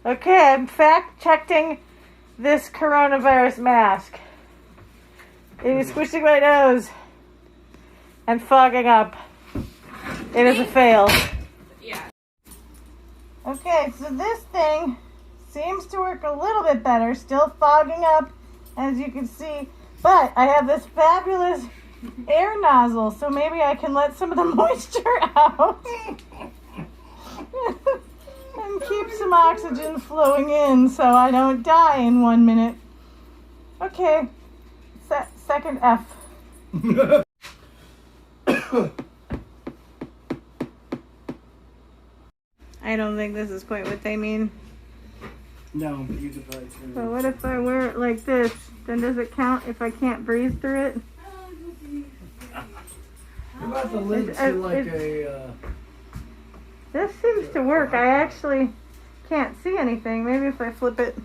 Okay, I'm fact-checking this coronavirus mask. It is squishing my nose and fogging up. It is a fail. Yeah. Okay, so this thing seems to work a little bit better. Still fogging up, as you can see. But I have this fabulous air nozzle, so maybe I can let some of the moisture out. And keep some oxygen flowing in so I don't die in 1 minute. Okay, second F. I don't think this is quite what they mean. No, but you could probably turn So what if I wear it like this? Then does it count if I can't breathe through it? What about the lid to like a... This seems to work. I actually can't see anything. Maybe if I flip it.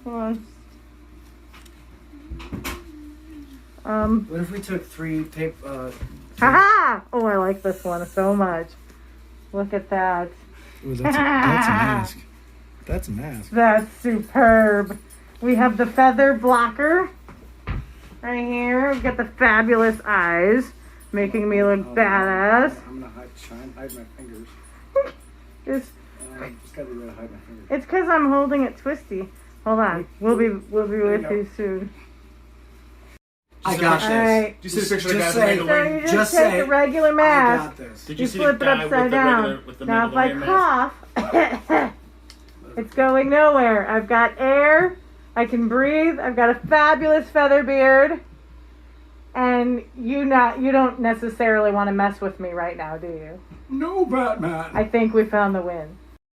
Hold on. What if we took 3 paper... Haha! Oh, I like this one so much. Look at that. Ooh, that's a mask. That's a mask. That's superb. We have the feather blocker right here. We've got the fabulous eyes, making me look badass. I'm gonna hide my fingers. It's Just gotta be able to hide my fingers. It's because I'm holding it twisty. Hold on. We'll be with you soon. I got this. All right. Did you see the picture of the guy Just with the say- So Mandalorian? you just Just take say, a regular I mask. got this. Did You you see flip the it guy upside with the down. regular, with the Now if I Mandalorian mask? cough, it's going nowhere. I've got air. I can breathe. I've got a fabulous feather beard. And you don't necessarily want to mess with me right now, do you? No, Batman. I think we found the win.